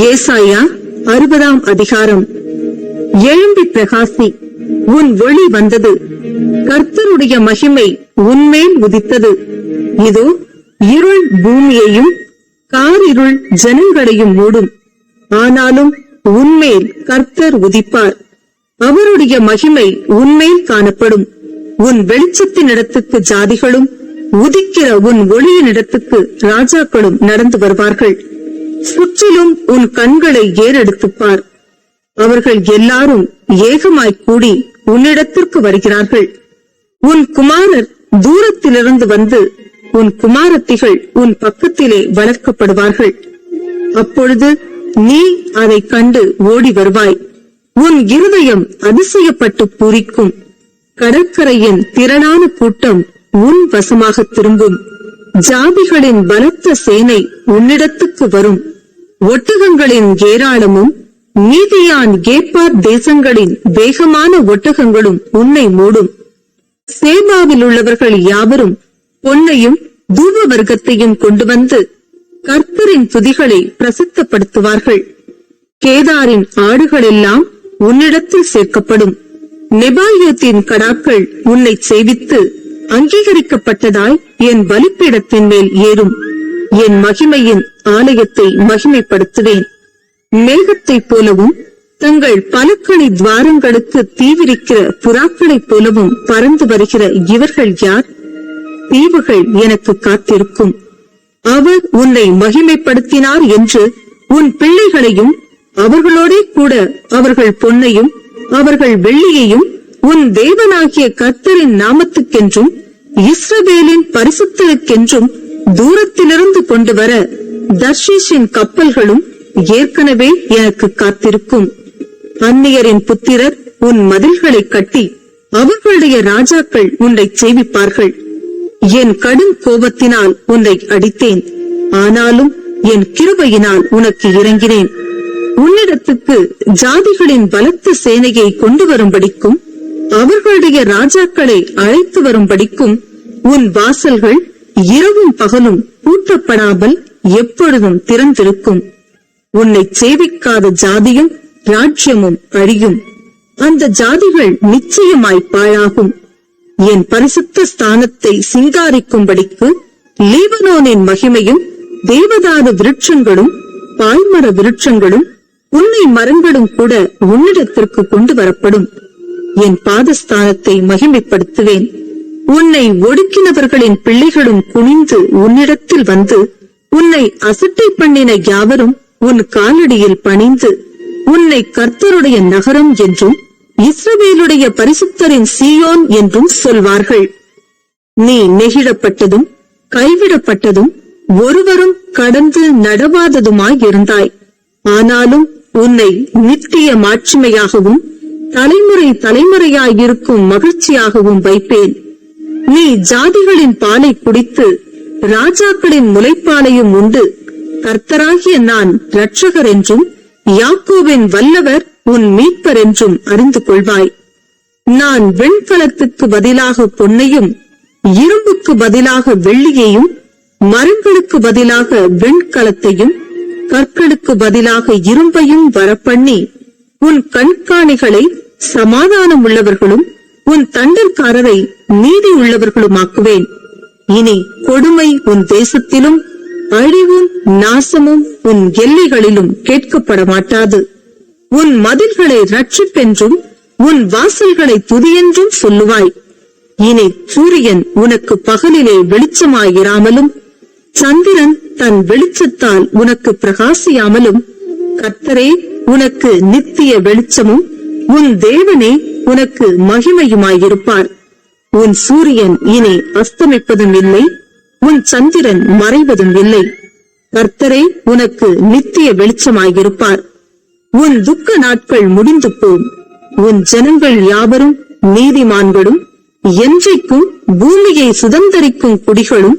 ஏசாயா 60ஆம் அதிகாரம். எழும்பி பிரகாசி, உன் ஒளி வந்தது, கர்த்தருடைய மகிமை உன்மேல் உதித்தது. இதோ இருள் பூமியையும் காரிருள் ஜனங்களையும் மூடும். ஆனாலும் உன்மேல் கர்த்தர் உதிப்பார், அவருடைய மகிமை உன்மேல் காணப்படும். உன் வெளிச்சத்தின் இடத்துக்கு ஜாதிகளும் உதிக்கிற உன் ஒளியின் இடத்துக்கு ராஜாக்களும் நடந்து வருவார்கள். சுற்றிலும் உன் கண்களை ஏறெடுத்துப்பார். அவர்கள் எல்லாரும் ஏகமாய் கூடி உன்னிடத்திற்கு வருகிறார்கள். உன் குமாரர் தூரத்திலிருந்து வந்து உன் குமாரத்திகள் உன் பக்கத்திலே வளர்க்கப்படுவார்கள். அப்பொழுது நீ அதை கண்டு ஓடி வருவாய். உன் இருதயம் அதிசயப்பட்டு பூரிக்கும். கடற்கரையின் திரளான கூட்டம் உன் வசமாக திரும்பும். ஜாதிகளின் பலத்த சேனை உன்னிடத்துக்கு வரும். ஒட்டகங்களின் ஏராளமும் மீதியான் கேப்பார் தேசங்களின் வேகமான ஒட்டகங்களும் உன்னை மூடும். சேபாவில் உள்ளவர்கள் யாவரும் பொன்னையும் தூப வர்க்கத்தையும் கொண்டு வந்து கர்த்தரின் துதிகளை பிரசித்தப்படுத்துவார்கள். கேதாரின் ஆடுகள் எல்லாம் உன்னிடத்தில் சேர்க்கப்படும். நெபாயோத்தின் கடாக்கள் உன்னை சேவித்து அங்கீகரிக்கப்பட்டதாய் என் பலிப்பீடத்தின் மேல் ஏறும். என் மகிமையின் ஆலயத்தை மகிமைப்படுத்துவேன். மேகத்தைப் போலவும் தங்கள் பலக்கணி துவாரங்களுக்கு தீவிரிக்கிற புறாக்களைப் போலவும் பறந்து வருகிற இவர்கள் யார்? தீவுகள் எனக்கு காத்திருக்கும். அவர் உன்னை மகிமைப்படுத்தினார் என்று உன் பிள்ளைகளையும் அவர்களோட கூட அவர்கள் பொன்னையும் அவர்கள் வெள்ளியையும் உன் தேவனாகிய கர்த்தரின் நாமத்துக்கென்றும் இஸ்ரவேலின் பரிசுத்தருக்கென்றும் தூரத்திலிருந்து கொண்டு வர தர்ஷீஷின் கப்பல்களும் ஏற்கனவே எனக்கு காத்திருக்கும். அந்நியரின் புத்திரர் உன் மதில்களை கட்டி அவர்களுடைய ராஜாக்கள் உன்னை சேவிப்பார்கள். என் கடும் கோபத்தினால் உன்னை அடித்தேன், ஆனாலும் என் கிருபையினால் உனக்கு இறங்கினேன். உன்னிடத்துக்கு ஜாதிகளின் பலத்த சேனையை கொண்டு வரும்படிக்கும் அவர்களுடைய ராஜாக்களை அழைத்து வரும்படிக்கும் உன் வாசல்கள் இரவும் பகலும் பூட்டப்படாமல் எப்பொழுதும் திறந்திருக்கும். உன்னை சேவிக்காத ஜாதியும் ராஜ்யமும் அழியும். அந்த ஜாதிகள் நிச்சயமாய் பாழாகும். என் பரிசுத்த ஸ்தானத்தை சிங்காரிக்கும்படிக்கு லீபனோனின் மகிமையும் தேவதாரு விருட்சங்களும் பாய்மர விருட்சங்களும் புன்னை மரங்களும் கூட உன்னிடத்திற்கு கொண்டு வரப்படும். என் பாதஸ்தானத்தை மகிமைப்படுத்துவேன். உன்னை ஒடுக்கினவர்களின் பிள்ளைகளும் குனிந்து உன்னிடத்தில் வந்து உன்னை அசட்டை பண்ணின யாவரும் உன் காலடியில் பணிந்து உன்னை கர்த்தருடைய நகரம் என்றும் இஸ்ரவேலுடைய பரிசுத்தரின் சீயோன் என்றும் சொல்வார்கள். நீ நெகிழப்பட்டதும் கைவிடப்பட்டதும் ஒருவரும் கடந்து நடவாததுமாய் இருந்தாய். ஆனாலும் உன்னை நித்திய மாட்சிமையாகவும் தலைமுறை தலைமுறையாயிருக்கும் மகிழ்ச்சியாகவும் வைப்பேன். நீ ஜாதிகளின் பாலை குடித்து ராஜாக்களின் முலைப்பாலையும் உண்டு கர்த்தராகிய நான் இரட்சகர் என்றும் யாக்கோபின் வல்லவர் உன் மீட்பர் என்றும் அறிந்து கொள்வாய். நான் வெண்கலத்துக்கு பதிலாக பொன்னையும் இரும்புக்கு பதிலாக வெள்ளியையும் மரங்களுக்கு பதிலாக வெண்கலத்தையும் கற்களுக்கு பதிலாக இரும்பையும் வரப்பண்ணி உன் கண்காணிகளை சமாதானம் உள்ளவர்களும் உன் தண்டற்காரரை நீதி உள்ளவர்களுமாக்குவேன். இனி கொடுமை உன் தேசத்திலும் அழிவும் நாசமும் உன் எல்லைகளிலும் கேட்கப்பட மாட்டாது. உன் மதில்களை ரட்சிப்பென்றும் உன் வாசல்களை துதியென்றும் சொல்லுவாய். இனி சூரியன் உனக்கு பகலிலே வெளிச்சமாயிராமலும் சந்திரன் தன் வெளிச்சத்தால் உனக்கு பிரகாசியாமலும் கர்த்தரே உனக்கு நித்திய வெளிச்சமும் உன் தேவனே உனக்கு மகிமையுமாயிருப்பார். உன் சூரியன் இனி அஸ்தமிப்பதும் இல்லை, உன் சந்திரன் மறைவதும் இல்லை. கர்த்தரே உனக்கு நித்திய வெளிச்சமாயிருப்பார். உன் துக்க நாட்கள் முடிந்து போம். உன் ஜனங்கள் யாவரும் நீதிமான்களும் என்றைக்கும் பூமியை சுதந்தரிக்கும் குடிகளும்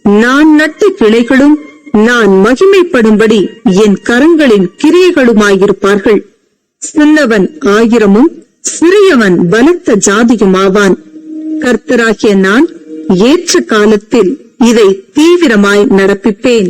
நான் நட்ட கிளைகளும் நான் மகிமைப்படும்படி என் கரங்களின் கிரியைகளுமாயிருப்பார்கள். சின்னவன் 1000 சிறியவன் பலத்த ஜாதியுமாவான். கர்த்தராகிய நான் ஏற்ற காலத்தில் இதை தீவிரமாய் நடப்பிப்பேன்.